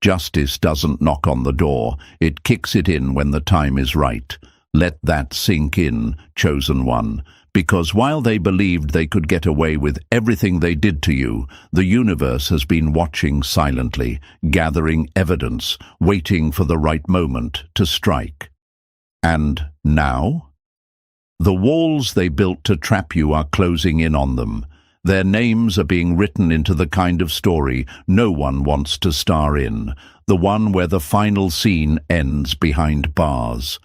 Justice doesn't knock on the door, it kicks it in when the time is right. Let that sink in, chosen one. Because while they believed they could get away with everything they did to you, the universe has been watching silently, gathering evidence, waiting for the right moment to strike. And now? The walls they built to trap you are closing in on them. Their names are being written into the kind of story no one wants to star in, the one where the final scene ends behind bars.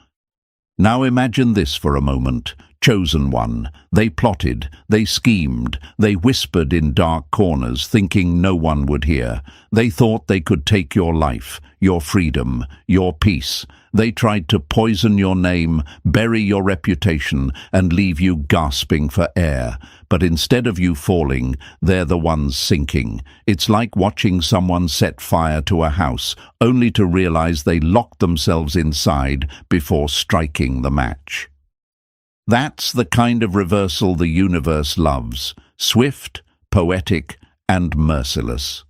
Now imagine this for a moment. Chosen one. They plotted, they schemed, they whispered in dark corners, thinking no one would hear. They thought they could take your life, your freedom, your peace. They tried to poison your name, bury your reputation, and leave you gasping for air. But instead of you falling, they're the ones sinking. It's like watching someone set fire to a house, only to realize they locked themselves inside before striking the match. That's the kind of reversal the universe loves, swift, poetic, and merciless.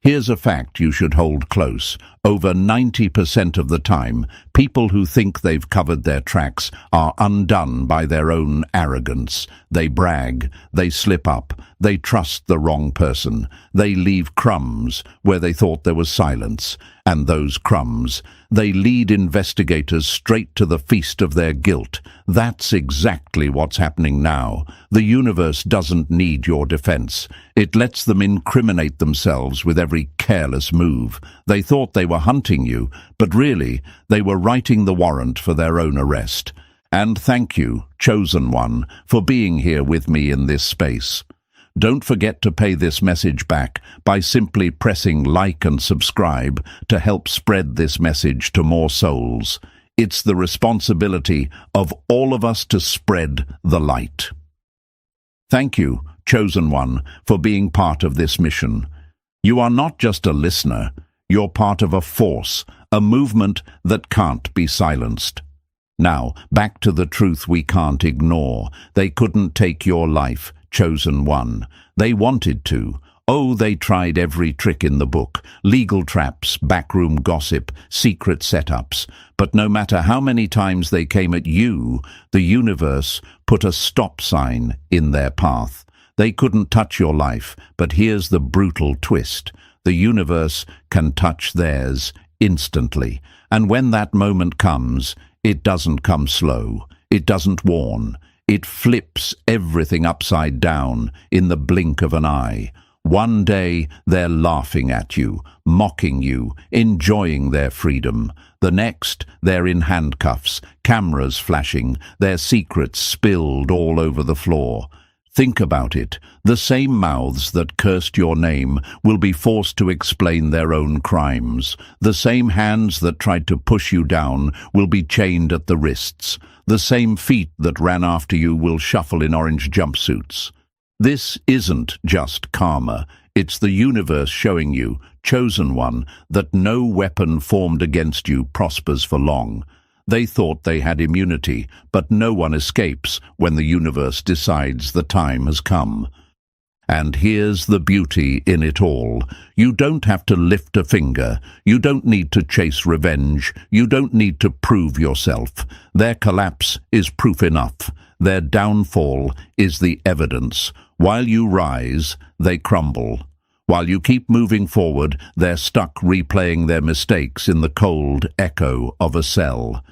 Here's a fact you should hold close. Over 90% of the time, people who think they've covered their tracks are undone by their own arrogance. They brag, they slip up, they trust the wrong person, they leave crumbs where they thought there was silence, and those crumbs, they lead investigators straight to the feast of their guilt. That's exactly what's happening now. The universe doesn't need your defense. It lets them incriminate themselves with every careless move. They thought they were hunting you, but really, they were writing the warrant for their own arrest. And thank you, chosen one, for being here with me in this space. Don't forget to pay this message back by simply pressing like and subscribe to help spread this message to more souls. It's the responsibility of all of us to spread the light. Thank you, chosen one, for being part of this mission. You are not just a listener, you're part of a force, a movement that can't be silenced. Now, back to the truth we can't ignore. They couldn't take your life, chosen one. They wanted to. Oh, they tried every trick in the book. Legal traps, backroom gossip, secret setups. But no matter how many times they came at you, the universe put a stop sign in their path. They couldn't touch your life, but here's the brutal twist. The universe can touch theirs instantly. And when that moment comes, it doesn't come slow. It doesn't warn. It flips everything upside down in the blink of an eye. One day, they're laughing at you, mocking you, enjoying their freedom. The next, they're in handcuffs, cameras flashing, their secrets spilled all over the floor. Think about it. The same mouths that cursed your name will be forced to explain their own crimes. The same hands that tried to push you down will be chained at the wrists. The same feet that ran after you will shuffle in orange jumpsuits. This isn't just karma. It's the universe showing you, chosen one, that no weapon formed against you prospers for long. They thought they had immunity, but no one escapes when the universe decides the time has come. And here's the beauty in it all. You don't have to lift a finger. You don't need to chase revenge. You don't need to prove yourself. Their collapse is proof enough. Their downfall is the evidence. While you rise, they crumble. While you keep moving forward, they're stuck replaying their mistakes in the cold echo of a cell.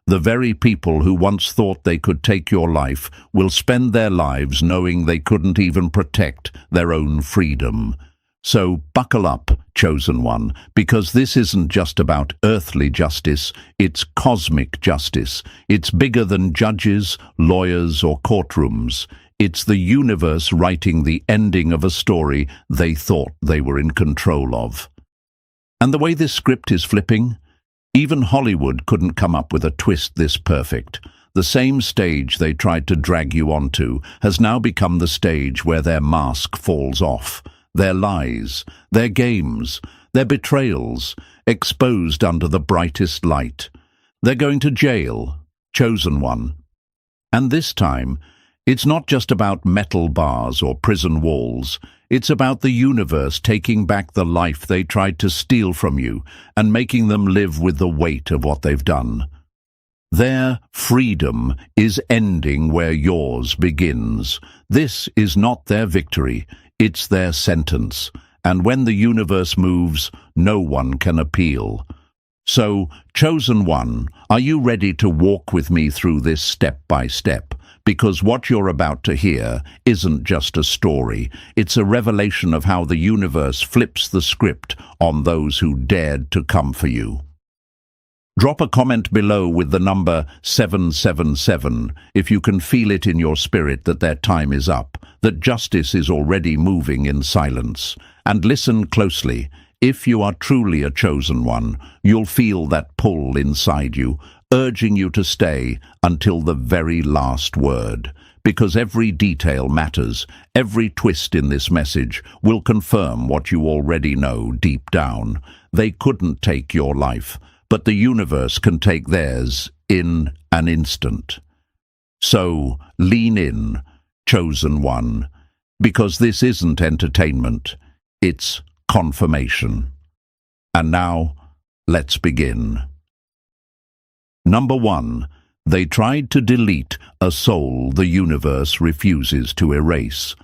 The very people who once thought they could take your life will spend their lives knowing they couldn't even protect their own freedom. So buckle up, chosen one, because this isn't just about earthly justice, it's cosmic justice. It's bigger than judges, lawyers, or courtrooms. It's the universe writing the ending of a story they thought they were in control of. And the way this script is flipping, even Hollywood couldn't come up with a twist this perfect. The same stage they tried to drag you onto has now become the stage where their mask falls off. Their lies, their games, their betrayals, exposed under the brightest light. They're going to jail, chosen one. And this time, It's not just about metal bars or prison walls. It's about the universe taking back the life they tried to steal from you and making them live with the weight of what they've done. Their freedom is ending where yours begins. This is not their victory, it's their sentence. And when the universe moves, no one can appeal. So, chosen one, are you ready to walk with me through this step by step? Because what you're about to hear isn't just a story, it's a revelation of how the universe flips the script on those who dared to come for you. Drop a comment below with the number 777 if you can feel it in your spirit that their time is up, that justice is already moving in silence. And listen closely. If you are truly a chosen one, you'll feel that pull inside you, urging you to stay until the very last word. Because every detail matters, every twist in this message will confirm what you already know deep down. They couldn't take your life, but the universe can take theirs in an instant. So, lean in, chosen one, because this isn't entertainment, it's confirmation. And now, let's begin. Number 1. They tried to delete a soul the universe refuses to erase.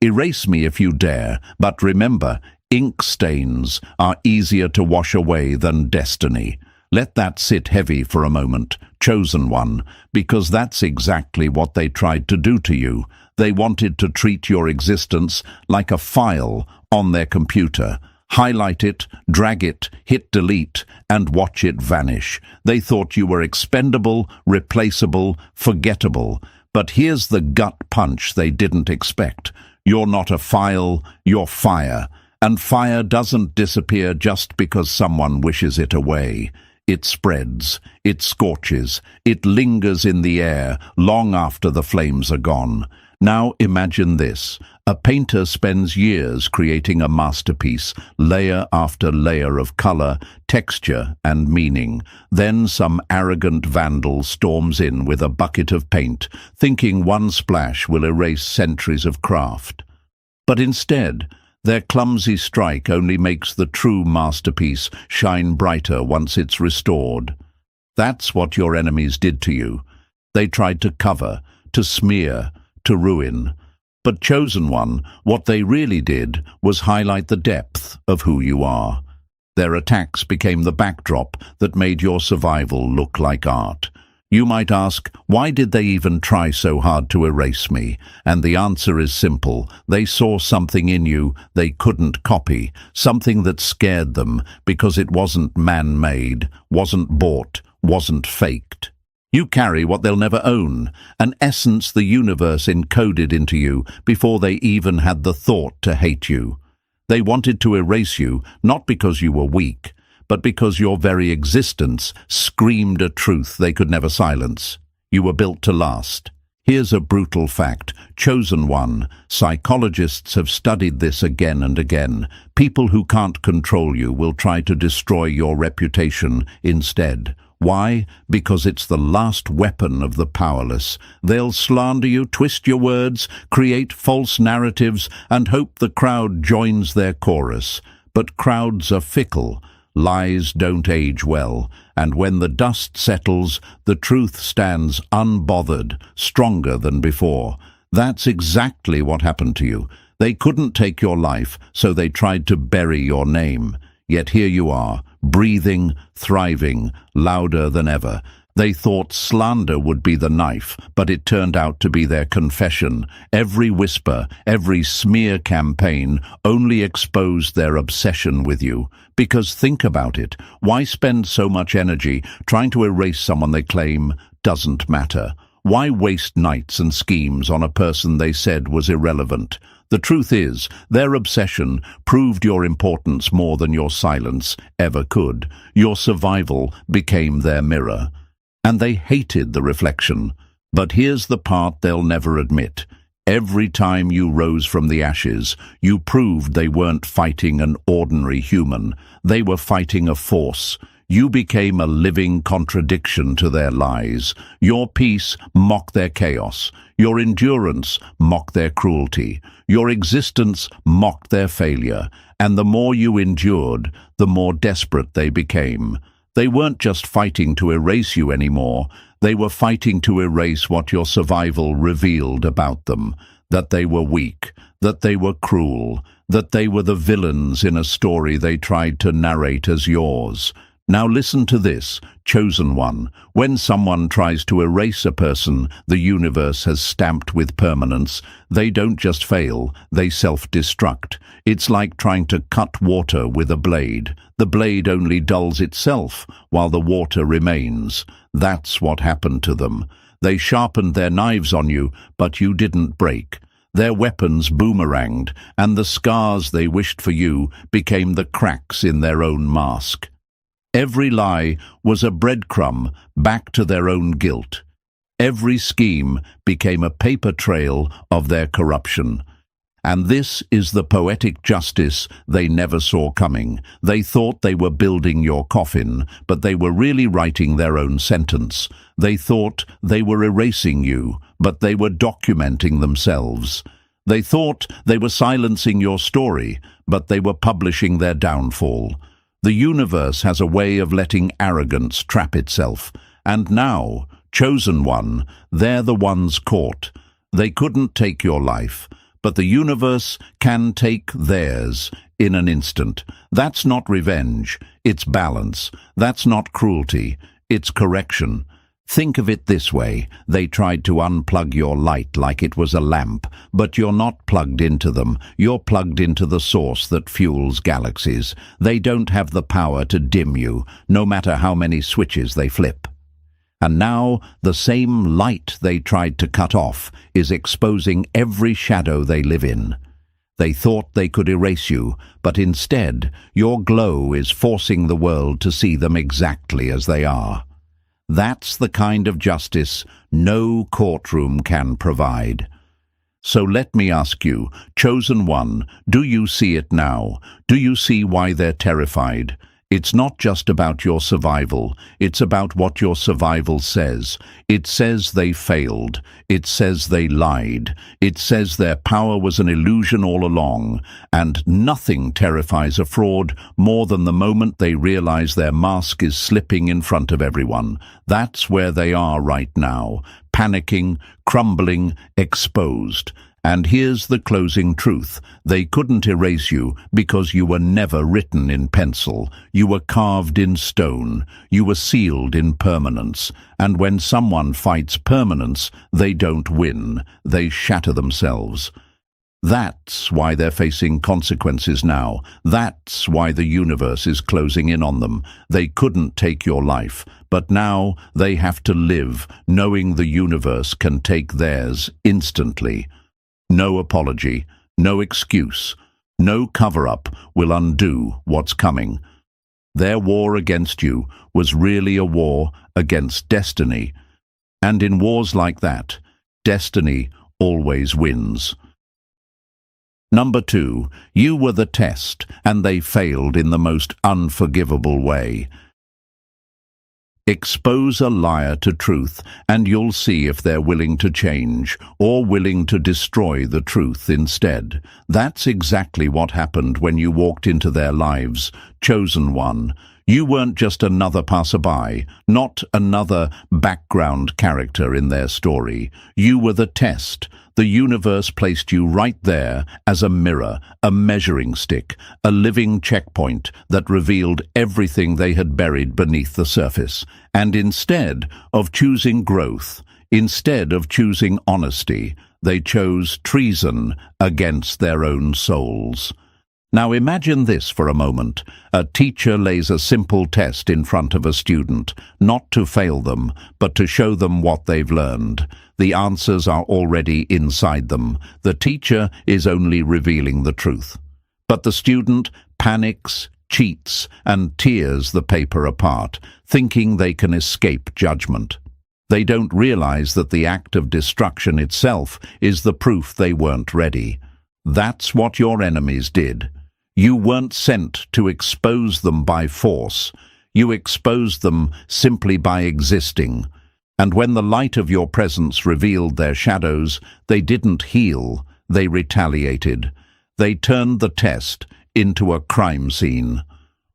Erase me if you dare, but remember, ink stains are easier to wash away than destiny. Let that sit heavy for a moment, chosen one, because that's exactly what they tried to do to you. They wanted to treat your existence like a file on their computer. Highlight it, drag it, hit delete, and watch it vanish. They thought you were expendable, replaceable, forgettable. But here's the gut punch they didn't expect. You're not a file, you're fire. And fire doesn't disappear just because someone wishes it away. It spreads, it scorches, it lingers in the air long after the flames are gone. Now imagine this. A painter spends years creating a masterpiece, layer after layer of color, texture, and meaning. Then some arrogant vandal storms in with a bucket of paint, thinking one splash will erase centuries of craft. But instead, their clumsy strike only makes the true masterpiece shine brighter once it's restored. That's what your enemies did to you. They tried to cover, to smear, to ruin. But chosen one, what they really did was highlight the depth of who you are. Their attacks became the backdrop that made your survival look like art. You might ask, why did they even try so hard to erase me? And the answer is simple. They saw something in you they couldn't copy, something that scared them because it wasn't man-made, wasn't bought, wasn't faked. You carry what they'll never own, an essence the universe encoded into you before they even had the thought to hate you. They wanted to erase you, not because you were weak, but because your very existence screamed a truth they could never silence. You were built to last. Here's a brutal fact, chosen one. Psychologists have studied this again and again. People who can't control you will try to destroy your reputation instead. Why? Because it's the last weapon of the powerless. They'll slander you, twist your words, create false narratives, and hope the crowd joins their chorus. But crowds are fickle. Lies don't age well, and when the dust settles, the truth stands unbothered, stronger than before. That's exactly what happened to you. They couldn't take your life, so they tried to bury your name. Yet here you are, breathing, thriving, louder than ever. They thought slander would be the knife, but it turned out to be their confession. Every whisper, every smear campaign only exposed their obsession with you. Because think about it, why spend so much energy trying to erase someone they claim doesn't matter? Why waste nights and schemes on a person they said was irrelevant? The truth is, their obsession proved your importance more than your silence ever could. Your survival became their mirror. And they hated the reflection. But here's the part they'll never admit. Every time you rose from the ashes, you proved they weren't fighting an ordinary human. They were fighting a force. You became a living contradiction to their lies. Your peace mocked their chaos. Your endurance mocked their cruelty. Your existence mocked their failure. And the more you endured, the more desperate they became. They weren't just fighting to erase you anymore. They were fighting to erase what your survival revealed about them. That they were weak, that they were cruel, that they were the villains in a story they tried to narrate as yours. Now listen to this, chosen one. When someone tries to erase a person the universe has stamped with permanence, they don't just fail, they self-destruct. It's like trying to cut water with a blade. The blade only dulls itself, while the water remains. That's what happened to them. They sharpened their knives on you, but you didn't break. Their weapons boomeranged, and the scars they wished for you became the cracks in their own mask. Every lie was a breadcrumb back to their own guilt. Every scheme became a paper trail of their corruption. And this is the poetic justice they never saw coming. They thought they were building your coffin, but they were really writing their own sentence. They thought they were erasing you, but they were documenting themselves. They thought they were silencing your story, but they were publishing their downfall. The universe has a way of letting arrogance trap itself. And now, chosen one, they're the ones caught. They couldn't take your life, but the universe can take theirs in an instant. That's not revenge, it's balance. That's not cruelty, it's correction. Think of it this way. They tried to unplug your light like it was a lamp, but you're not plugged into them. You're plugged into the source that fuels galaxies. They don't have the power to dim you, no matter how many switches they flip. And now the same light they tried to cut off is exposing every shadow they live in. They thought they could erase you, but instead your glow is forcing the world to see them exactly as they are. That's the kind of justice no courtroom can provide. So let me ask you, chosen one, do you see it now? Do you see why they're terrified? It's not just about your survival, it's about what your survival says. It says they failed. It says they lied. It says their power was an illusion all along. And nothing terrifies a fraud more than the moment they realize their mask is slipping in front of everyone. That's where they are right now, panicking, crumbling, exposed. And here's the closing truth. They couldn't erase you because you were never written in pencil. You were carved in stone. You were sealed in permanence. And when someone fights permanence, they don't win. They shatter themselves. That's why they're facing consequences now. That's why the universe is closing in on them. They couldn't take your life, but now they have to live, knowing the universe can take theirs instantly. No apology, no excuse, no cover-up will undo what's coming. Their war against you was really a war against destiny. And in wars like that, destiny always wins. Number 2, you were the test, and they failed in the most unforgivable way. Expose a liar to truth, and you'll see if they're willing to change, or willing to destroy the truth instead. That's exactly what happened when you walked into their lives, chosen one. You weren't just another passerby, not another background character in their story. You were the test. The universe placed you right there as a mirror, a measuring stick, a living checkpoint that revealed everything they had buried beneath the surface. And instead of choosing growth, instead of choosing honesty, they chose treason against their own souls. Now imagine this for a moment. A teacher lays a simple test in front of a student, not to fail them, but to show them what they've learned. The answers are already inside them. The teacher is only revealing the truth. But the student panics, cheats, and tears the paper apart, thinking they can escape judgment. They don't realize that the act of destruction itself is the proof they weren't ready. That's what your enemies did. You weren't sent to expose them by force. You exposed them simply by existing. And when the light of your presence revealed their shadows, they didn't heal, they retaliated. They turned the test into a crime scene.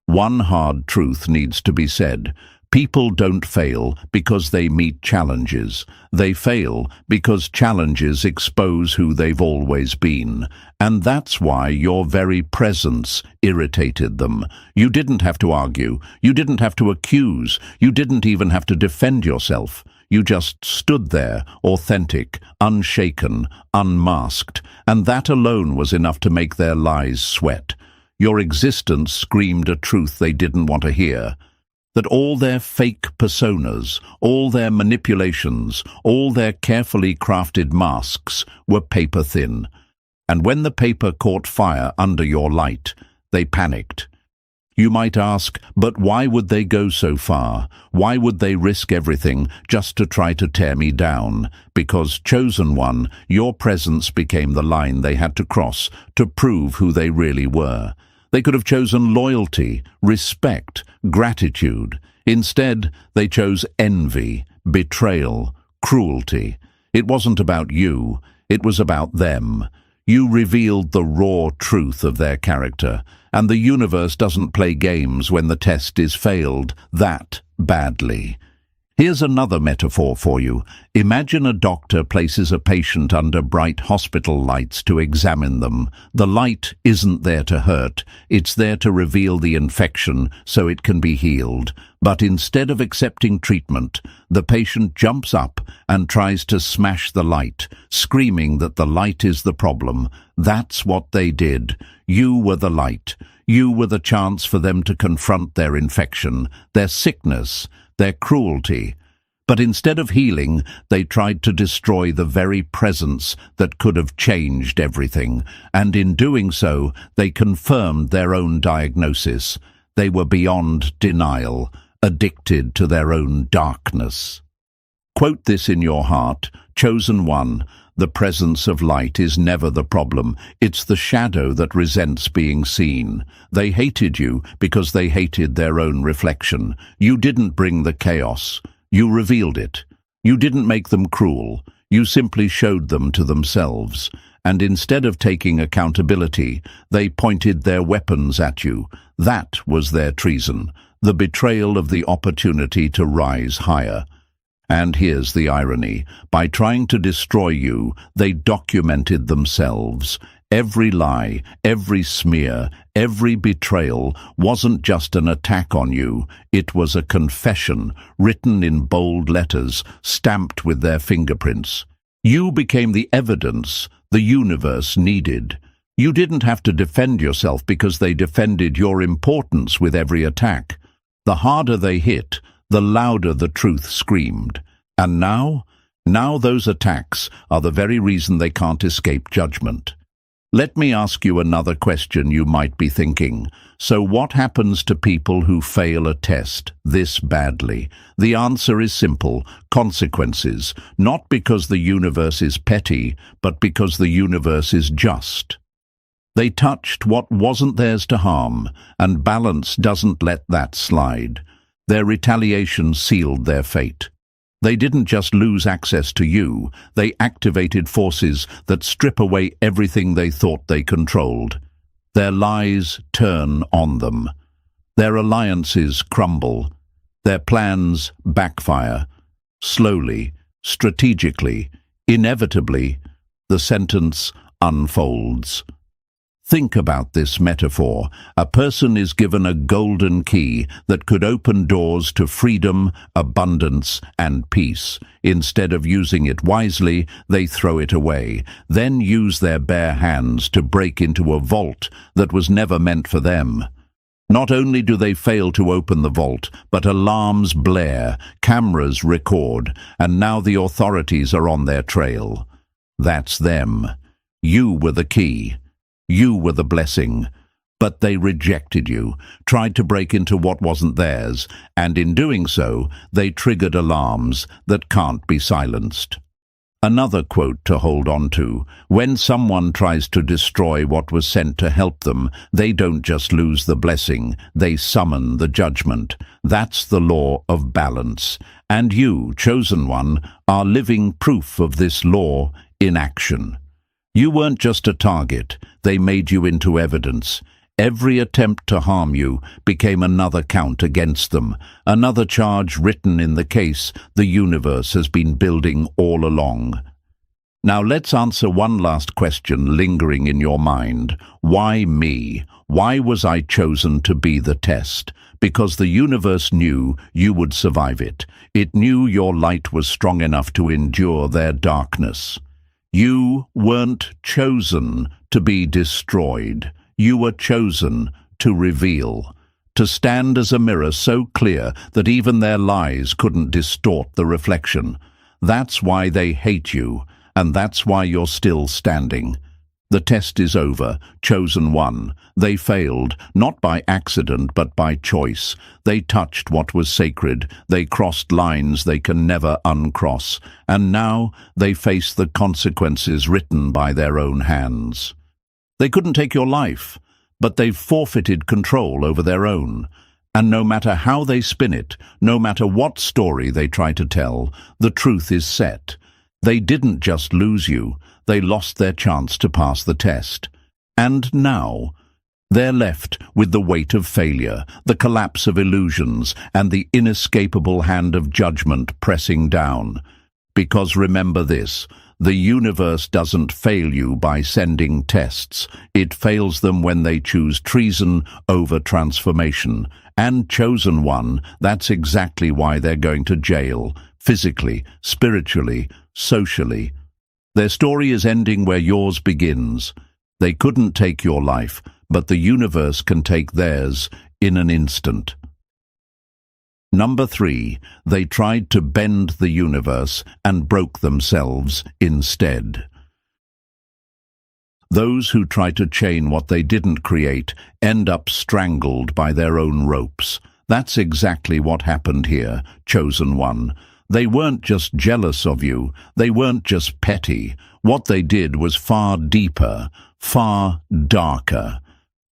One hard truth needs to be said. People don't fail because they meet challenges. They fail because challenges expose who they've always been. And that's why your very presence irritated them. You didn't have to argue. You didn't have to accuse. You didn't even have to defend yourself. You just stood there, authentic, unshaken, unmasked. And that alone was enough to make their lies sweat. Your existence screamed a truth they didn't want to hear. That all their fake personas, all their manipulations, all their carefully crafted masks were paper thin. And when the paper caught fire under your light, they panicked. You might ask, but why would they go so far? Why would they risk everything just to try to tear me down? Because, chosen one, your presence became the line they had to cross to prove who they really were. They could have chosen loyalty, respect, gratitude. Instead, they chose envy, betrayal, cruelty. It wasn't about you, it was about them. You revealed the raw truth of their character, and the universe doesn't play games when the test is failed that badly. Here's another metaphor for you. Imagine a doctor places a patient under bright hospital lights to examine them. The light isn't there to hurt, it's there to reveal the infection so it can be healed. But instead of accepting treatment, the patient jumps up and tries to smash the light, screaming that the light is the problem. That's what they did. You were the light. You were the chance for them to confront their infection, their sickness, their cruelty. But instead of healing, they tried to destroy the very presence that could have changed everything. And in doing so, they confirmed their own diagnosis. They were beyond denial, addicted to their own darkness. Quote this in your heart, chosen one. The presence of light is never the problem. It's the shadow that resents being seen. They hated you because they hated their own reflection. You didn't bring the chaos. You revealed it. You didn't make them cruel. You simply showed them to themselves. And instead of taking accountability, they pointed their weapons at you. That was their treason, the betrayal of the opportunity to rise higher. And here's the irony. By trying to destroy you, they documented themselves. Every lie, every smear, every betrayal wasn't just an attack on you. It was a confession, written in bold letters, stamped with their fingerprints. You became the evidence the universe needed. You didn't have to defend yourself because they defended your importance with every attack. The harder they hit, the louder the truth screamed. And now those attacks are the very reason they can't escape judgment. Let me ask you another question you might be thinking. So what happens to people who fail a test this badly? The answer is simple: consequences. Not because the universe is petty, but because the universe is just. They touched what wasn't theirs to harm, and balance doesn't let that slide. Their retaliation sealed their fate. They didn't just lose access to you, they activated forces that strip away everything they thought they controlled. Their lies turn on them. Their alliances crumble. Their plans backfire. Slowly, strategically, inevitably, the sentence unfolds. Think about this metaphor. A person is given a golden key that could open doors to freedom, abundance, and peace. Instead of using it wisely, they throw it away, then use their bare hands to break into a vault that was never meant for them. Not only do they fail to open the vault, but alarms blare, cameras record, and now the authorities are on their trail. That's them. You were the key. You were the blessing, but they rejected you, tried to break into what wasn't theirs, and in doing so, they triggered alarms that can't be silenced. Another quote to hold on to: when someone tries to destroy what was sent to help them, they don't just lose the blessing, they summon the judgment. That's the law of balance. And you, chosen one, are living proof of this law in action. You weren't just a target, they made you into evidence. Every attempt to harm you became another count against them, another charge written in the case the universe has been building all along. Now let's answer one last question lingering in your mind. Why me? Why was I chosen to be the test? Because the universe knew you would survive it. It knew your light was strong enough to endure their darkness. You weren't chosen to be destroyed. You were chosen to reveal, to stand as a mirror so clear that even their lies couldn't distort the reflection. That's why they hate you, and that's why you're still standing. The test is over, chosen one. They failed, not by accident but by choice. They touched what was sacred, they crossed lines they can never uncross, and now they face the consequences written by their own hands. They couldn't take your life, but they've forfeited control over their own. And no matter how they spin it, no matter what story they try to tell, the truth is set. They didn't just lose you, they lost their chance to pass the test. And now, they're left with the weight of failure, the collapse of illusions, and the inescapable hand of judgment pressing down. Because remember this: the universe doesn't fail you by sending tests. It fails them when they choose treason over transformation. And chosen one, that's exactly why they're going to jail, physically, spiritually, socially. Their story is ending where yours begins. They couldn't take your life, but the universe can take theirs in an instant. Number 3, they tried to bend the universe and broke themselves instead. Those who try to chain what they didn't create end up strangled by their own ropes. That's exactly what happened here, chosen one. They weren't just jealous of you, they weren't just petty. What they did was far deeper, far darker.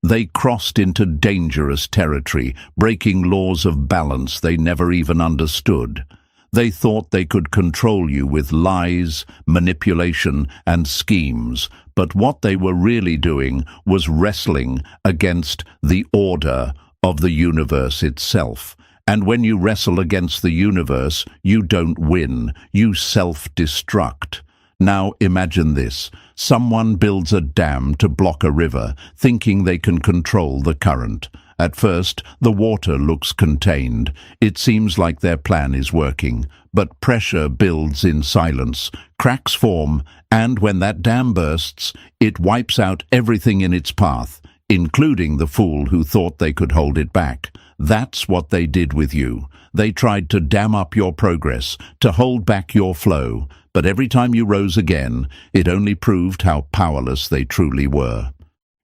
They crossed into dangerous territory, breaking laws of balance they never even understood. They thought they could control you with lies, manipulation, and schemes, but what they were really doing was wrestling against the order of the universe itself. And when you wrestle against the universe, you don't win, you self-destruct. Now imagine this. Someone builds a dam to block a river, thinking they can control the current. At first, the water looks contained. It seems like their plan is working. But pressure builds in silence. Cracks form, and when that dam bursts, it wipes out everything in its path, including the fool who thought they could hold it back. That's what they did with you. They tried to dam up your progress, to hold back your flow. But every time you rose again, it only proved how powerless they truly were.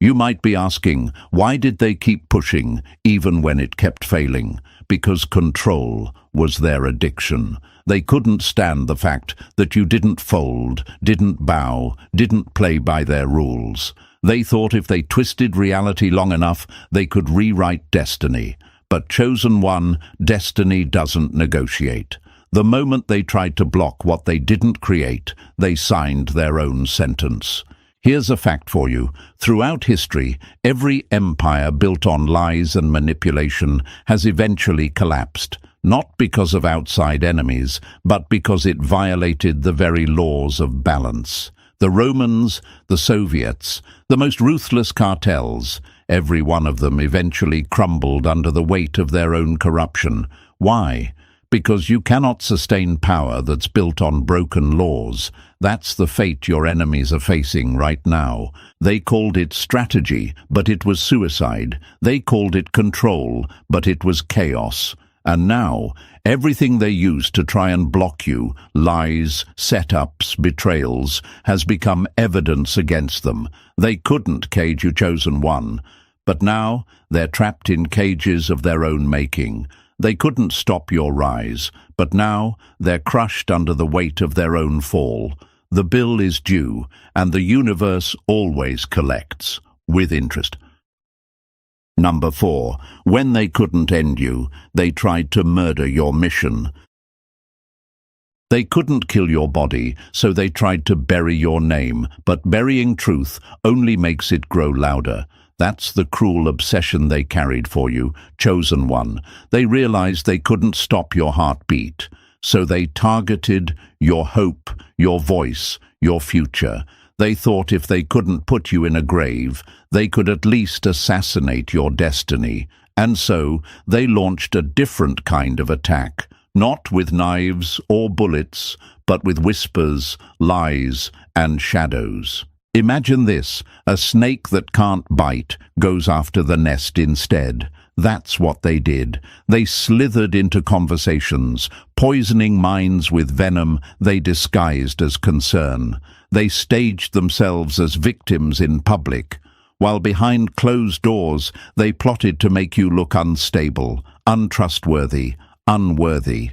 You might be asking, why did they keep pushing, even when it kept failing? Because control was their addiction. They couldn't stand the fact that you didn't fold, didn't bow, didn't play by their rules. They thought if they twisted reality long enough, they could rewrite destiny. But chosen one, destiny doesn't negotiate. The moment they tried to block what they didn't create, they signed their own sentence. Here's a fact for you. Throughout history, every empire built on lies and manipulation has eventually collapsed, not because of outside enemies, but because it violated the very laws of balance. The Romans, the Soviets, the most ruthless cartels, every one of them eventually crumbled under the weight of their own corruption. Why? Because you cannot sustain power that's built on broken laws. That's the fate your enemies are facing right now. They called it strategy, but it was suicide. They called it control, but it was chaos. And now, everything they used to try and block you, lies, setups, betrayals, has become evidence against them. They couldn't cage you, chosen one. But now, they're trapped in cages of their own making. They couldn't stop your rise, but now they're crushed under the weight of their own fall. The bill is due, and the universe always collects, with interest. Number 4. When they couldn't end you, they tried to murder your mission. They couldn't kill your body, so they tried to bury your name, but burying truth only makes it grow louder. That's the cruel obsession they carried for you, chosen one. They realized they couldn't stop your heartbeat, so they targeted your hope, your voice, your future. They thought if they couldn't put you in a grave, they could at least assassinate your destiny. And so they launched a different kind of attack, not with knives or bullets, but with whispers, lies, and shadows. Imagine this: a snake that can't bite goes after the nest instead. That's what they did. They slithered into conversations, poisoning minds with venom they disguised as concern. They staged themselves as victims in public, while behind closed doors they plotted to make you look unstable, untrustworthy, unworthy.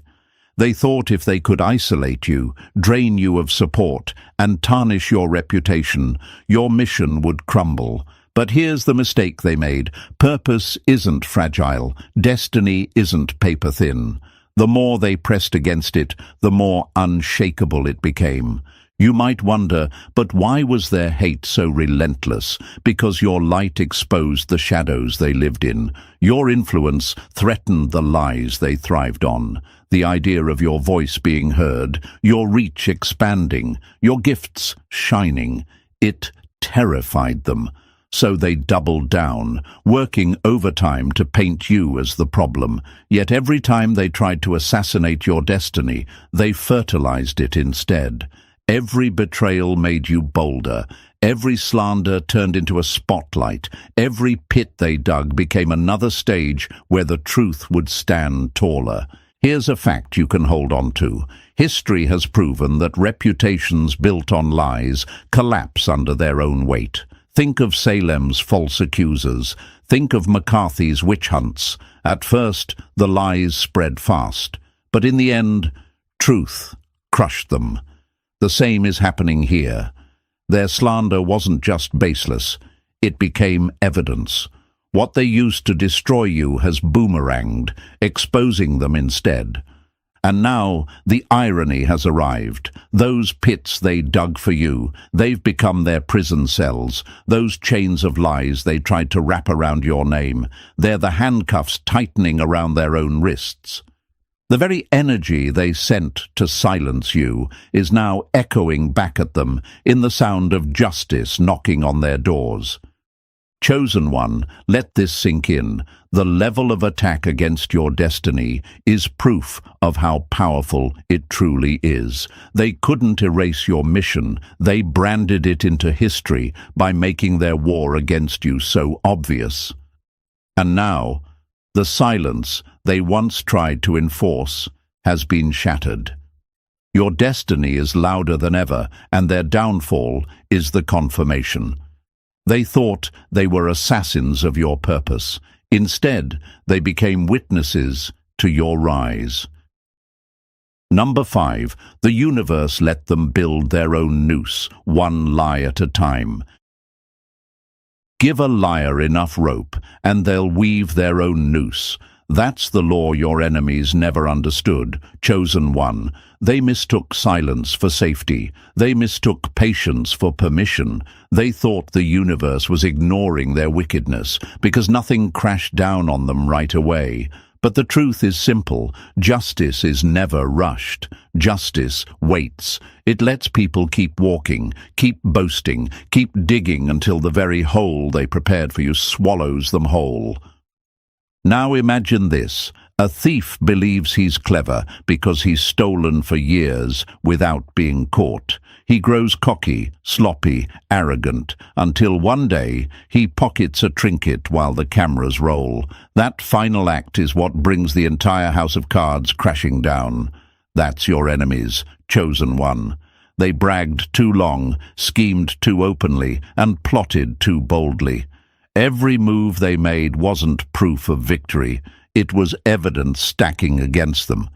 They thought if they could isolate you, drain you of support, and tarnish your reputation, your mission would crumble. But here's the mistake they made. Purpose isn't fragile. Destiny isn't paper-thin. The more they pressed against it, the more unshakable it became. You might wonder, but why was their hate so relentless? Because your light exposed the shadows they lived in. Your influence threatened the lies they thrived on. The idea of your voice being heard, your reach expanding, your gifts shining, it terrified them. So they doubled down, working overtime to paint you as the problem. Yet every time they tried to assassinate your destiny, they fertilized it instead. Every betrayal made you bolder. Every slander turned into a spotlight. Every pit they dug became another stage where the truth would stand taller. Here's a fact you can hold on to. History has proven that reputations built on lies collapse under their own weight. Think of Salem's false accusers. Think of McCarthy's witch hunts. At first, the lies spread fast, but in the end, truth crushed them. The same is happening here. Their slander wasn't just baseless, it became evidence. What they used to destroy you has boomeranged, exposing them instead. And now the irony has arrived. Those pits they dug for you, they've become their prison cells. Those chains of lies they tried to wrap around your name, they're the handcuffs tightening around their own wrists. The very energy they sent to silence you is now echoing back at them in the sound of justice knocking on their doors. Chosen one, let this sink in. The level of attack against your destiny is proof of how powerful it truly is. They couldn't erase your mission. They branded it into history by making their war against you so obvious. And now, the silence they once tried to enforce has been shattered. Your destiny is louder than ever, and their downfall is the confirmation. They thought they were assassins of your purpose. Instead, they became witnesses to your rise. Number 5. The universe let them build their own noose, one lie at a time. Give a liar enough rope, and they'll weave their own noose. That's the law your enemies never understood. Chosen one. They mistook silence for safety. They mistook patience for permission. They thought the universe was ignoring their wickedness because nothing crashed down on them right away. But the truth is simple. Justice is never rushed. Justice waits. It lets people keep walking, keep boasting, keep digging until the very hole they prepared for you swallows them whole. Now imagine this. A thief believes he's clever because he's stolen for years without being caught. He grows cocky, sloppy, arrogant, until one day he pockets a trinket while the cameras roll. That final act is what brings the entire house of cards crashing down. That's your enemies, chosen one. They bragged too long, schemed too openly, and plotted too boldly. Every move they made wasn't proof of victory. It was evidence stacking against them.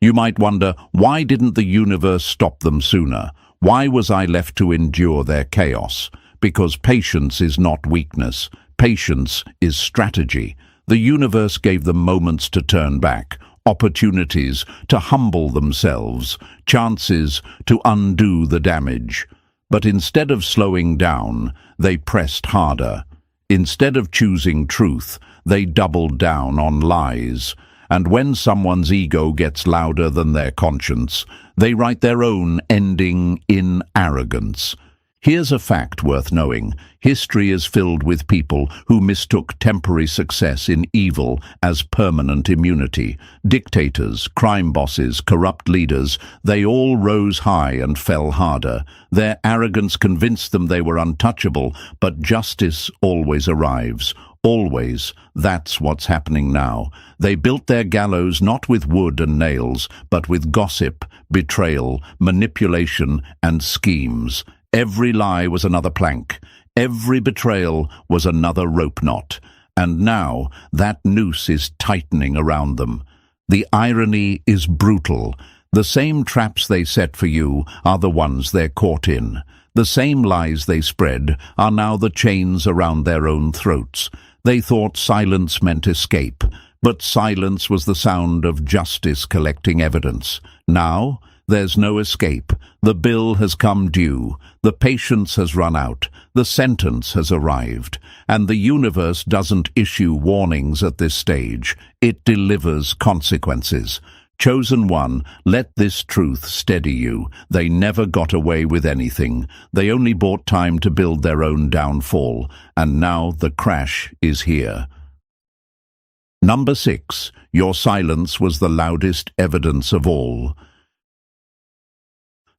You might wonder, why didn't the universe stop them sooner? Why was I left to endure their chaos? Because patience is not weakness. Patience is strategy. The universe gave them moments to turn back, opportunities to humble themselves, chances to undo the damage. But instead of slowing down, they pressed harder. Instead of choosing truth, they doubled down on lies. And when someone's ego gets louder than their conscience, they write their own ending in arrogance. Here's a fact worth knowing. History is filled with people who mistook temporary success in evil as permanent immunity. Dictators, crime bosses, corrupt leaders, they all rose high and fell harder. Their arrogance convinced them they were untouchable, but justice always arrives. Always. That's what's happening now. They built their gallows not with wood and nails, but with gossip, betrayal, manipulation, and schemes. Every lie was another plank. Every betrayal was another rope knot. And now that noose is tightening around them. The irony is brutal. The same traps they set for you are the ones they're caught in. The same lies they spread are now the chains around their own throats. They thought silence meant escape, but silence was the sound of justice collecting evidence. Now, there's no escape. The bill has come due. The patience has run out. The sentence has arrived. And the universe doesn't issue warnings at this stage. It delivers consequences. Chosen one, let this truth steady you. They never got away with anything. They only bought time to build their own downfall. And now the crash is here. Number 6. Your silence was the loudest evidence of all.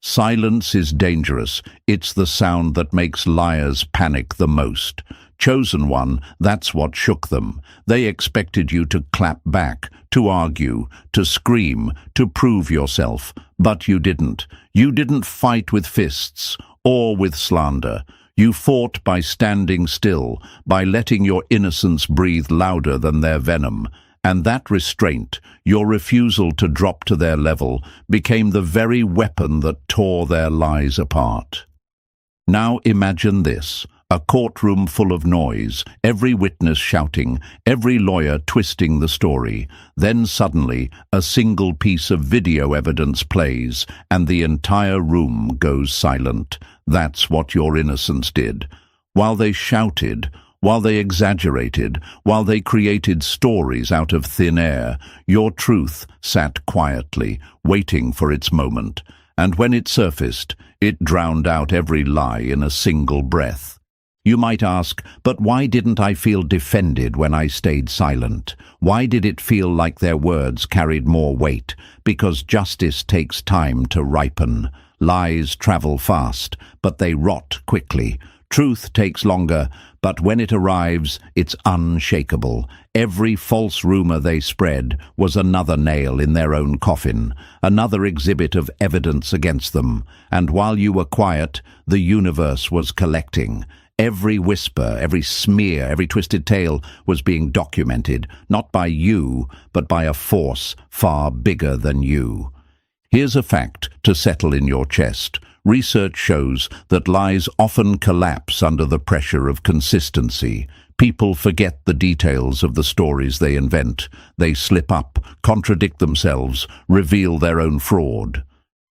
Silence is dangerous. It's the sound that makes liars panic the most. Chosen one, that's what shook them. They expected you to clap back, to argue, to scream, to prove yourself. But you didn't. You didn't fight with fists or with slander. You fought by standing still, by letting your innocence breathe louder than their venom. And that restraint, your refusal to drop to their level, became the very weapon that tore their lies apart. Now imagine this. A courtroom full of noise, every witness shouting, every lawyer twisting the story. Then suddenly, a single piece of video evidence plays, and the entire room goes silent. That's what your innocence did. While they shouted, while they exaggerated, while they created stories out of thin air, your truth sat quietly, waiting for its moment. And when it surfaced, it drowned out every lie in a single breath. You might ask, but why didn't I feel defended when I stayed silent? Why did it feel like their words carried more weight? Because justice takes time to ripen. Lies travel fast, but they rot quickly. Truth takes longer, but when it arrives, it's unshakable. Every false rumor they spread was another nail in their own coffin, another exhibit of evidence against them. And while you were quiet, the universe was collecting. Every whisper, every smear, every twisted tale was being documented, not by you, but by a force far bigger than you. Here's a fact to settle in your chest. Research shows that lies often collapse under the pressure of consistency. People forget the details of the stories they invent. They slip up, contradict themselves, reveal their own fraud.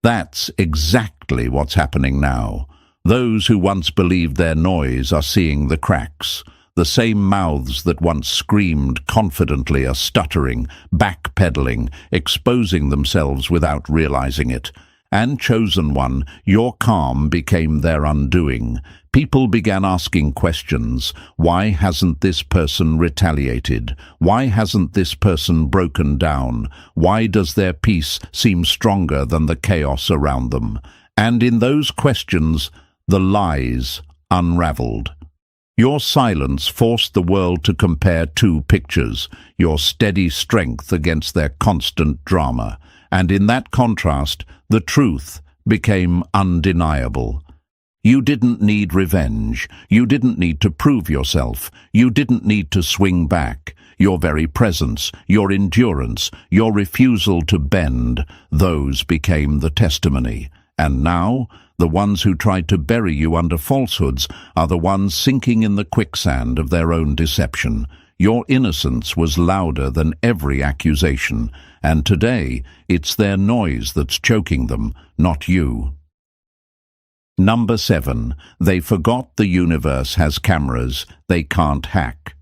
That's exactly what's happening now. Those who once believed their noise are seeing the cracks. The same mouths that once screamed confidently are stuttering, backpedaling, exposing themselves without realizing it. And chosen one, your calm became their undoing. People began asking questions. Why hasn't this person retaliated? Why hasn't this person broken down? Why does their peace seem stronger than the chaos around them? And in those questions, the lies unraveled. Your silence forced the world to compare two pictures, your steady strength against their constant drama. And in that contrast, the truth became undeniable. You didn't need revenge. You didn't need to prove yourself. You didn't need to swing back. Your very presence, your endurance, your refusal to bend, those became the testimony. And now, the ones who tried to bury you under falsehoods are the ones sinking in the quicksand of their own deception. Your innocence was louder than every accusation, and today it's their noise that's choking them, not you. Number 7. They forgot the universe has cameras they can't hack.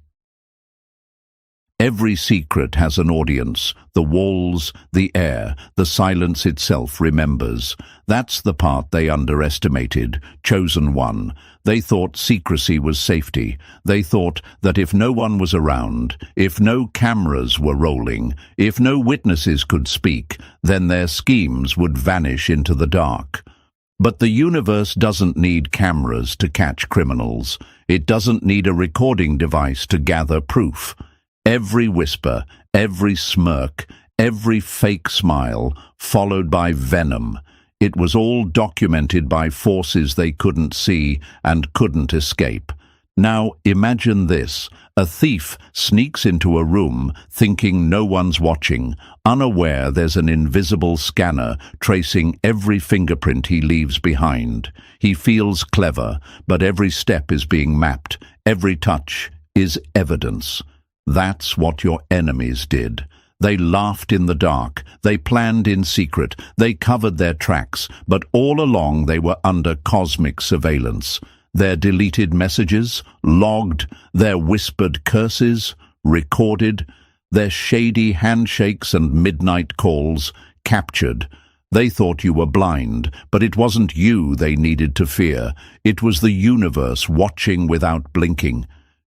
Every secret has an audience. The walls, the air, the silence itself remembers. That's the part they underestimated. Chosen one. They thought secrecy was safety. They thought that if no one was around, if no cameras were rolling, if no witnesses could speak, then their schemes would vanish into the dark. But the universe doesn't need cameras to catch criminals. It doesn't need a recording device to gather proof. Every whisper, every smirk, every fake smile, followed by venom. It was all documented by forces they couldn't see and couldn't escape. Now imagine this. A thief sneaks into a room thinking no one's watching, unaware there's an invisible scanner tracing every fingerprint he leaves behind. He feels clever, but every step is being mapped. Every touch is evidence. That's what your enemies did. They laughed in the dark, they planned in secret, they covered their tracks, but all along they were under cosmic surveillance. Their deleted messages, logged, their whispered curses, recorded, their shady handshakes and midnight calls, captured. They thought you were blind, but it wasn't you they needed to fear. It was the universe watching without blinking.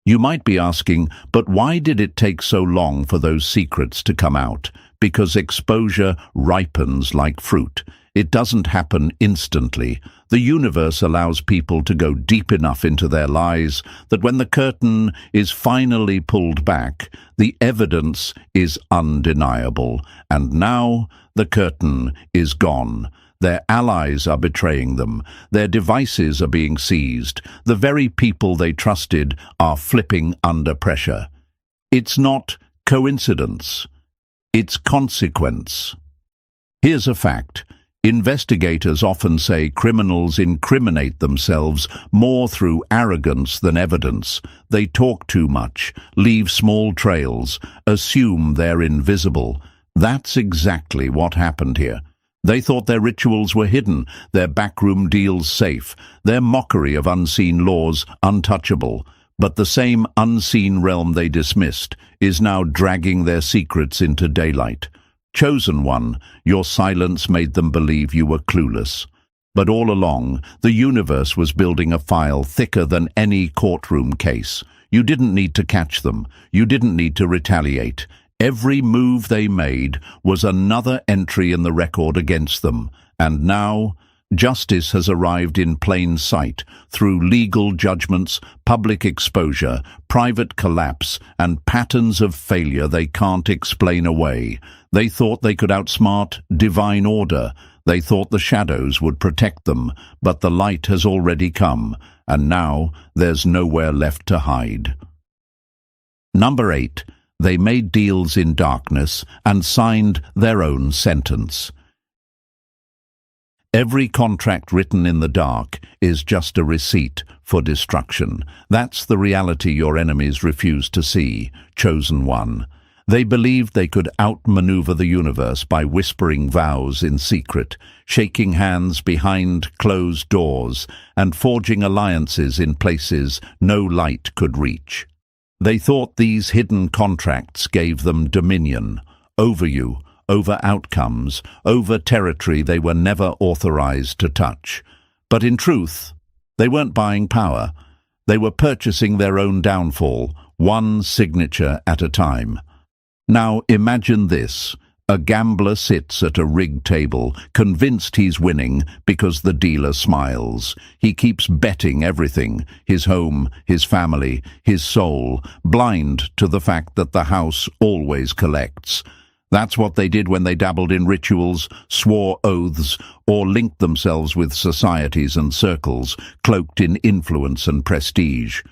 You might be asking, but why did it take so long for those secrets to come out? Because exposure ripens like fruit. It doesn't happen instantly. The universe allows people to go deep enough into their lies that when the curtain is finally pulled back, the evidence is undeniable. And now the curtain is gone. Their allies are betraying them. Their devices are being seized. The very people they trusted are flipping under pressure. It's not coincidence. It's consequence. Here's a fact. Investigators often say criminals incriminate themselves more through arrogance than evidence. They talk too much, leave small trails, assume they're invisible. That's exactly what happened here. They thought their rituals were hidden, their backroom deals safe, their mockery of unseen laws untouchable. But the same unseen realm they dismissed is now dragging their secrets into daylight. Chosen one, your silence made them believe you were clueless. But all along, the universe was building a file thicker than any courtroom case. You didn't need to catch them. You didn't need to retaliate. Every move they made was another entry in the record against them. And now, justice has arrived in plain sight through legal judgments, public exposure, private collapse, and patterns of failure they can't explain away. They thought they could outsmart divine order. They thought the shadows would protect them, but the light has already come, and now there's nowhere left to hide. Number 8. They made deals in darkness and signed their own sentence. Every contract written in the dark is just a receipt for destruction. That's the reality your enemies refuse to see, chosen one. They believed they could outmaneuver the universe by whispering vows in secret, shaking hands behind closed doors, and forging alliances in places no light could reach. They thought these hidden contracts gave them dominion over you, over outcomes, over territory they were never authorized to touch. But in truth, they weren't buying power. They were purchasing their own downfall, one signature at a time. Now imagine this. A gambler sits at a rigged table, convinced he's winning because the dealer smiles. He keeps betting everything, his home, his family, his soul, blind to the fact that the house always collects. That's what they did when they dabbled in rituals, swore oaths, or linked themselves with societies and circles, cloaked in influence and prestige.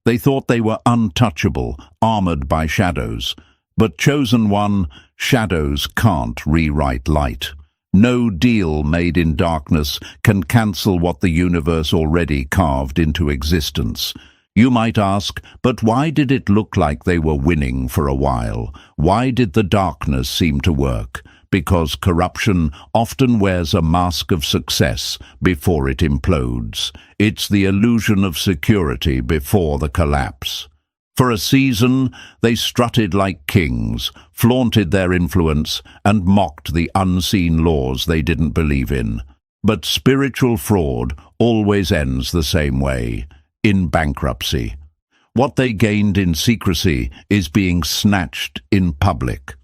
They thought they were untouchable, armored by shadows. But chosen one, shadows can't rewrite light. No deal made in darkness can cancel what the universe already carved into existence. You might ask, but why did it look like they were winning for a while? Why did the darkness seem to work? Because corruption often wears a mask of success before it implodes. It's the illusion of security before the collapse. For a season, they strutted like kings, flaunted their influence, and mocked the unseen laws they didn't believe in. But spiritual fraud always ends the same way, in bankruptcy. What they gained in secrecy is being snatched in public.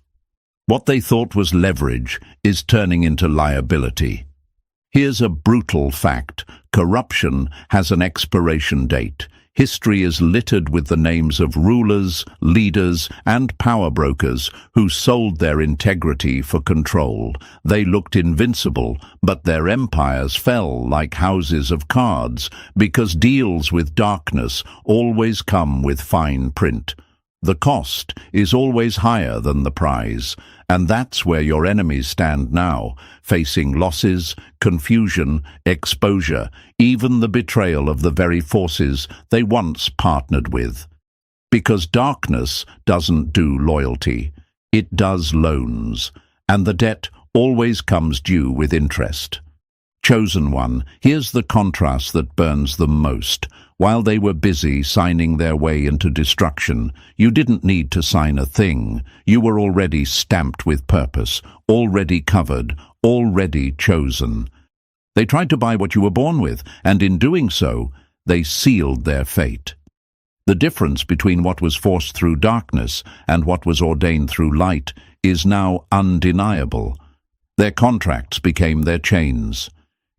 What they thought was leverage is turning into liability. Here's a brutal fact. Corruption has an expiration date. History is littered with the names of rulers, leaders, and power brokers who sold their integrity for control. They looked invincible, but their empires fell like houses of cards, because deals with darkness always come with fine print. The cost is always higher than the prize, and that's where your enemies stand now, facing losses, confusion, exposure, even the betrayal of the very forces they once partnered with. Because darkness doesn't do loyalty, it does loans, and the debt always comes due with interest. Chosen one, here's the contrast that burns them most. While they were busy signing their way into destruction, you didn't need to sign a thing. You were already stamped with purpose, already covered, already chosen. They tried to buy what you were born with, and in doing so, they sealed their fate. The difference between what was forced through darkness and what was ordained through light is now undeniable. Their contracts became their chains.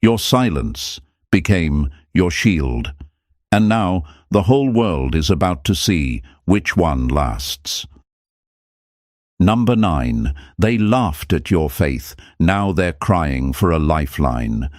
Your silence became your shield. And now the whole world is about to see which one lasts. Number 9. They laughed at your faith. Now they're crying for a lifeline.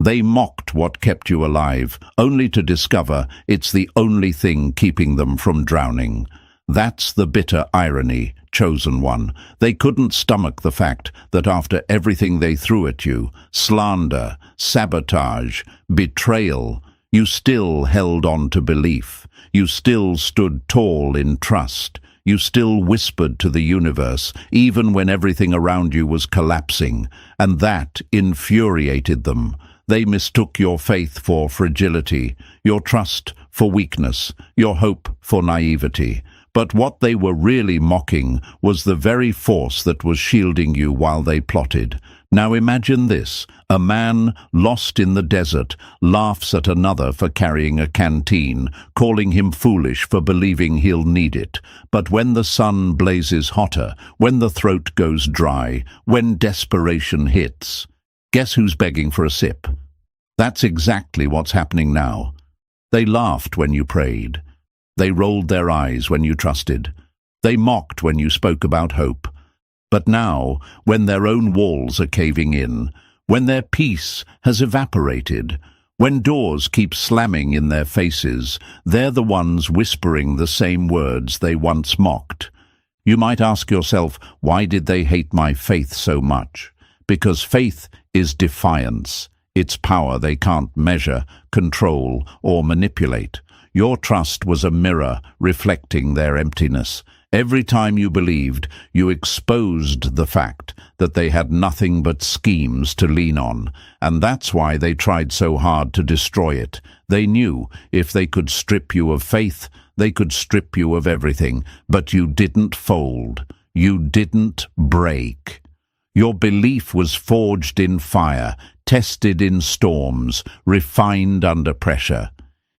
They mocked what kept you alive, only to discover it's the only thing keeping them from drowning. That's the bitter irony, chosen one. They couldn't stomach the fact that after everything they threw at you, slander, sabotage, betrayal, you still held on to belief. You still stood tall in trust. You still whispered to the universe, even when everything around you was collapsing, and that infuriated them. They mistook your faith for fragility, your trust for weakness, your hope for naivety. But what they were really mocking was the very force that was shielding you while they plotted. Now imagine this. A man lost in the desert laughs at another for carrying a canteen, calling him foolish for believing he'll need it. But when the sun blazes hotter, when the throat goes dry, when desperation hits, guess who's begging for a sip? That's exactly what's happening now. They laughed when you prayed. They rolled their eyes when you trusted. They mocked when you spoke about hope. But now, when their own walls are caving in, when their peace has evaporated, when doors keep slamming in their faces, they're the ones whispering the same words they once mocked. You might ask yourself, why did they hate my faith so much? Because faith is defiance. It's power they can't measure, control, or manipulate. Your trust was a mirror reflecting their emptiness. Every time you believed, you exposed the fact that they had nothing but schemes to lean on, and that's why they tried so hard to destroy it. They knew if they could strip you of faith, they could strip you of everything, but you didn't fold. You didn't break. Your belief was forged in fire, tested in storms, refined under pressure.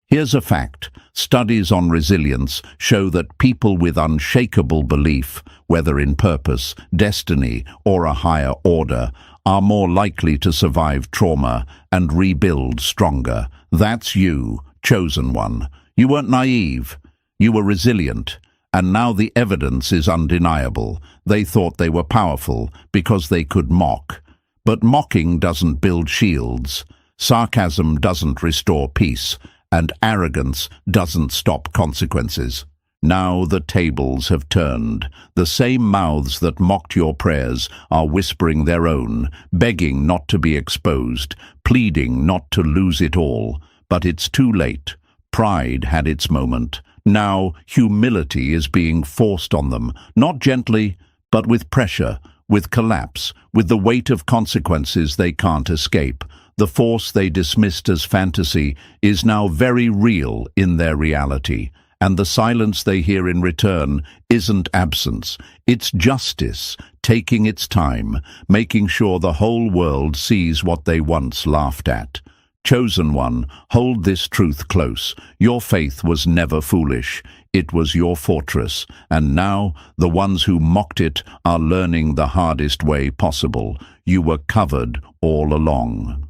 Here's a fact. Studies on resilience show that people with unshakable belief, whether in purpose, destiny, or a higher order, are more likely to survive trauma and rebuild stronger. That's you, chosen one. You weren't naive. You were resilient. And now the evidence is undeniable. They thought they were powerful because they could mock. But mocking doesn't build shields. Sarcasm doesn't restore peace. And arrogance doesn't stop consequences. Now the tables have turned. The same mouths that mocked your prayers are whispering their own, begging not to be exposed, pleading not to lose it all. But it's too late. Pride had its moment. Now humility is being forced on them, not gently, but with pressure, with collapse, with the weight of consequences they can't escape. The force they dismissed as fantasy is now very real in their reality. And the silence they hear in return isn't absence, it's justice, taking its time, making sure the whole world sees what they once laughed at. Chosen one, hold this truth close. Your faith was never foolish. It was your fortress, and now the ones who mocked it are learning the hardest way possible. You were covered all along.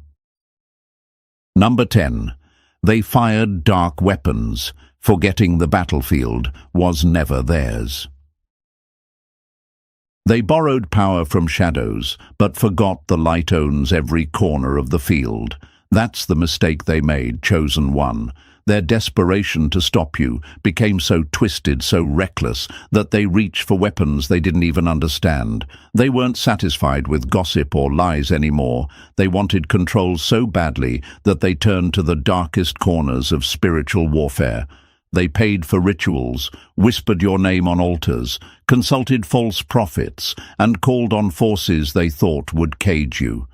Number 10. They fired dark weapons. Forgetting the battlefield was never theirs. They borrowed power from shadows, but forgot the light owns every corner of the field. That's the mistake they made, chosen one. Their desperation to stop you became so twisted, so reckless, that they reached for weapons they didn't even understand. They weren't satisfied with gossip or lies anymore. They wanted control so badly that they turned to the darkest corners of spiritual warfare. They paid for rituals, whispered your name on altars, consulted false prophets, and called on forces they thought would cage you.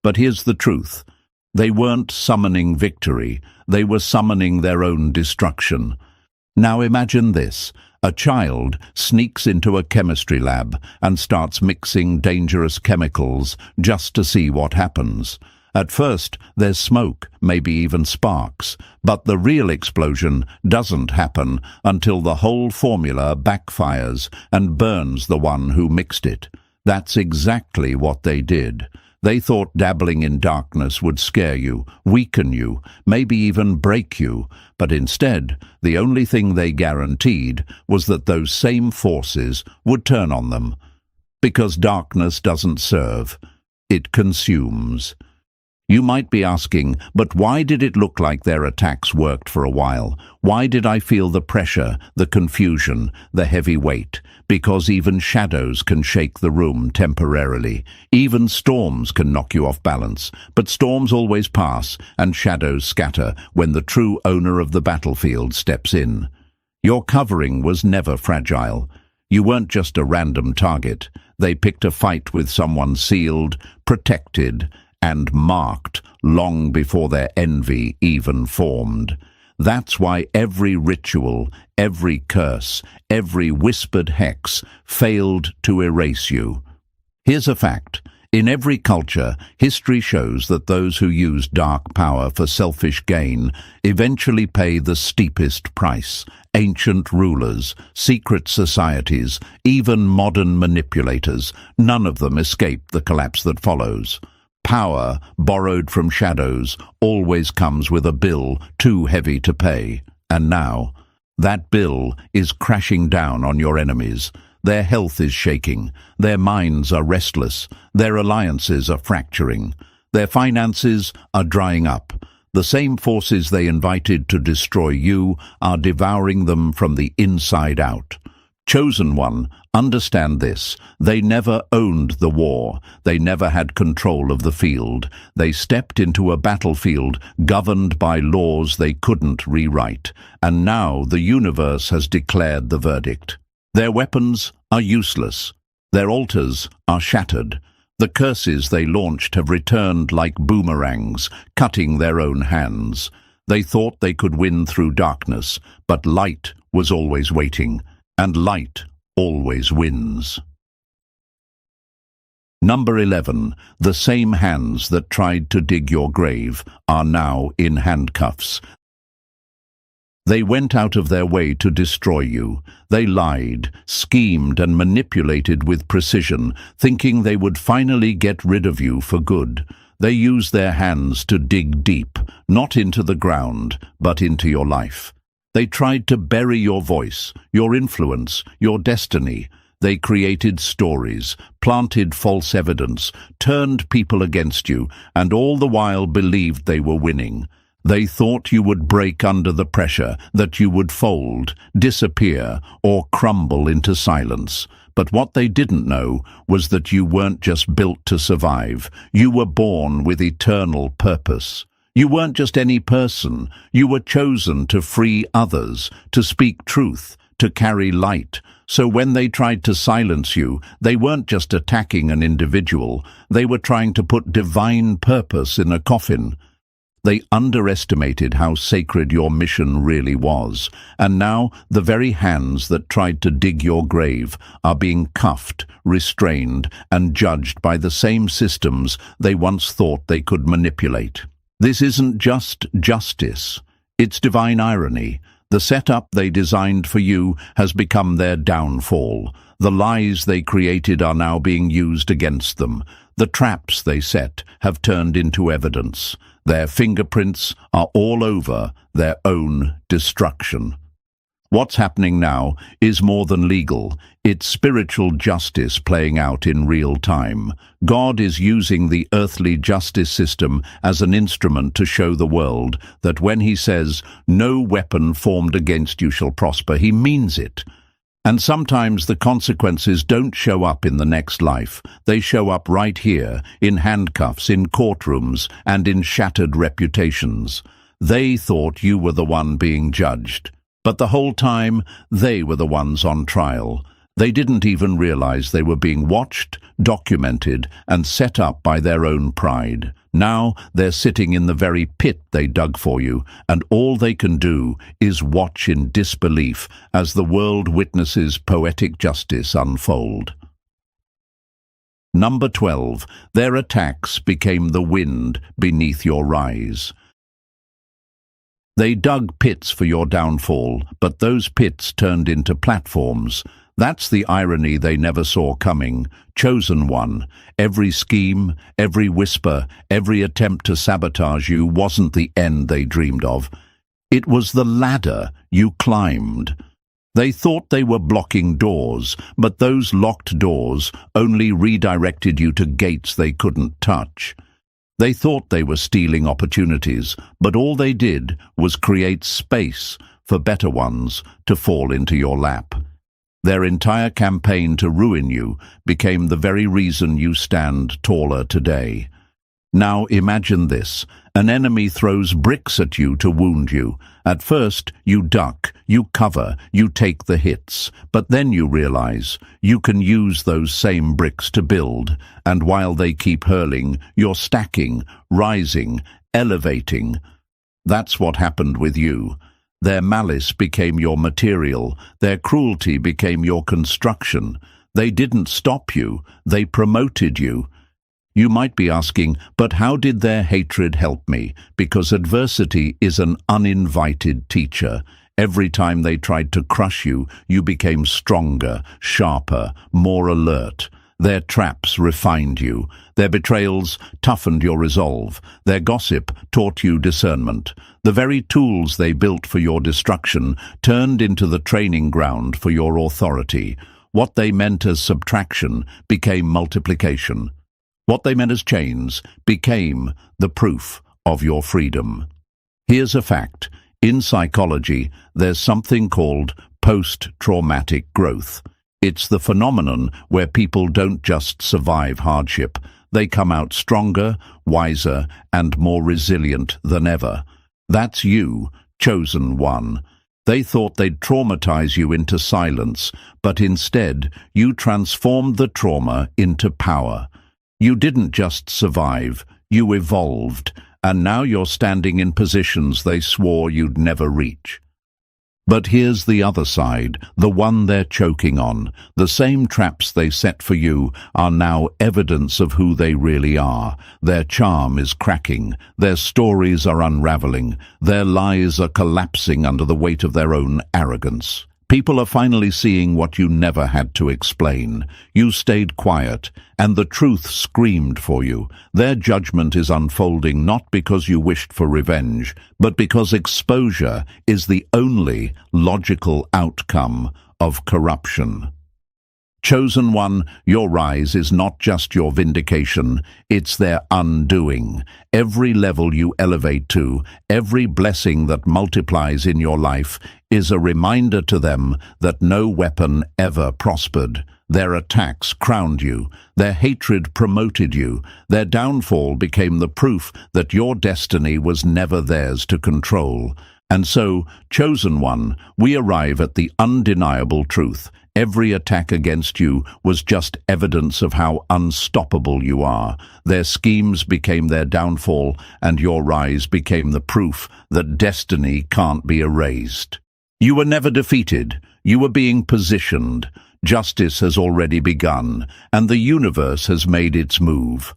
But here's the truth. They weren't summoning victory, they were summoning their own destruction. Now imagine this. A child sneaks into a chemistry lab and starts mixing dangerous chemicals just to see what happens. At first, there's smoke, maybe even sparks, but the real explosion doesn't happen until the whole formula backfires and burns the one who mixed it. That's exactly what they did. They thought dabbling in darkness would scare you, weaken you, maybe even break you, but instead, the only thing they guaranteed was that those same forces would turn on them. Because darkness doesn't serve, it consumes. You might be asking, but why did it look like their attacks worked for a while? Why did I feel the pressure, the confusion, the heavy weight? Because even shadows can shake the room temporarily. Even storms can knock you off balance. But storms always pass, and shadows scatter when the true owner of the battlefield steps in. Your covering was never fragile. You weren't just a random target. They picked a fight with someone sealed, protected, and marked long before their envy even formed. That's why every ritual, every curse, every whispered hex failed to erase you. Here's a fact. In every culture, history shows that those who use dark power for selfish gain eventually pay the steepest price. Ancient rulers, secret societies, even modern manipulators, none of them escape the collapse that follows. Power, borrowed from shadows, always comes with a bill too heavy to pay. And now, that bill is crashing down on your enemies. Their health is shaking. Their minds are restless. Their alliances are fracturing. Their finances are drying up. The same forces they invited to destroy you are devouring them from the inside out. Chosen one, understand this. They never owned the war. They never had control of the field. They stepped into a battlefield governed by laws they couldn't rewrite. And now the universe has declared the verdict. Their weapons are useless. Their altars are shattered. The curses they launched have returned like boomerangs, cutting their own hands. They thought they could win through darkness, but light was always waiting. And light always wins. Number 11. The same hands that tried to dig your grave are now in handcuffs. They went out of their way to destroy you. They lied, schemed, and manipulated with precision, thinking they would finally get rid of you for good. They used their hands to dig deep, not into the ground, but into your life. They tried to bury your voice, your influence, your destiny. They created stories, planted false evidence, turned people against you, and all the while believed they were winning. They thought you would break under the pressure, that you would fold, disappear, or crumble into silence. But what they didn't know was that you weren't just built to survive. You were born with eternal purpose. You weren't just any person. You were chosen to free others, to speak truth, to carry light. So when they tried to silence you, they weren't just attacking an individual. They were trying to put divine purpose in a coffin. They underestimated how sacred your mission really was, and now the very hands that tried to dig your grave are being cuffed, restrained, and judged by the same systems they once thought they could manipulate. This isn't just justice, it's divine irony. The setup they designed for you has become their downfall. The lies they created are now being used against them. The traps they set have turned into evidence. Their fingerprints are all over their own destruction. What's happening now is more than legal. It's spiritual justice playing out in real time. God is using the earthly justice system as an instrument to show the world that when he says, "No weapon formed against you shall prosper," he means it. And sometimes the consequences don't show up in the next life. They show up right here, in handcuffs, in courtrooms, and in shattered reputations. They thought you were the one being judged. But the whole time, they were the ones on trial. They didn't even realize they were being watched, documented, and set up by their own pride. Now they're sitting in the very pit they dug for you, and all they can do is watch in disbelief as the world witnesses poetic justice unfold. Number 12. Their attacks became the wind beneath your rise. They dug pits for your downfall, but those pits turned into platforms. That's the irony they never saw coming. Chosen one. Every scheme, every whisper, every attempt to sabotage you wasn't the end they dreamed of. It was the ladder you climbed. They thought they were blocking doors, but those locked doors only redirected you to gates they couldn't touch. They thought they were stealing opportunities, but all they did was create space for better ones to fall into your lap. Their entire campaign to ruin you became the very reason you stand taller today. Now imagine this. An enemy throws bricks at you to wound you. At first, you duck, you cover, you take the hits. But then you realize you can use those same bricks to build. And while they keep hurling, you're stacking, rising, elevating. That's what happened with you. Their malice became your material. Their cruelty became your construction. They didn't stop you. They promoted you. You might be asking, but how did their hatred help me? Because adversity is an uninvited teacher. Every time they tried to crush you, you became stronger, sharper, more alert. Their traps refined you. Their betrayals toughened your resolve. Their gossip taught you discernment. The very tools they built for your destruction turned into the training ground for your authority. What they meant as subtraction became multiplication. What they meant as chains became the proof of your freedom. Here's a fact. In psychology, there's something called post-traumatic growth. It's the phenomenon where people don't just survive hardship. They come out stronger, wiser, and more resilient than ever. That's you, chosen one. They thought they'd traumatize you into silence, but instead, you transformed the trauma into power. You didn't just survive, you evolved, and now you're standing in positions they swore you'd never reach. But here's the other side, the one they're choking on. The same traps they set for you are now evidence of who they really are. Their charm is cracking, their stories are unraveling, their lies are collapsing under the weight of their own arrogance. People are finally seeing what you never had to explain. You stayed quiet, and the truth screamed for you. Their judgment is unfolding not because you wished for revenge, but because exposure is the only logical outcome of corruption. Chosen one, your rise is not just your vindication, it's their undoing. Every level you elevate to, every blessing that multiplies in your life, is a reminder to them that no weapon ever prospered. Their attacks crowned you, their hatred promoted you, their downfall became the proof that your destiny was never theirs to control. And so, chosen one, we arrive at the undeniable truth. Every attack against you was just evidence of how unstoppable you are. Their schemes became their downfall, and your rise became the proof that destiny can't be erased. You were never defeated. You were being positioned. Justice has already begun, and the universe has made its move.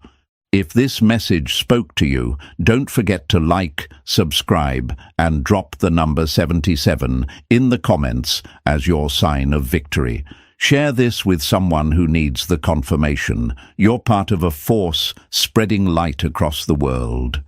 If this message spoke to you, don't forget to like, subscribe, and drop the number 77 in the comments as your sign of victory. Share this with someone who needs the confirmation. You're part of a force spreading light across the world.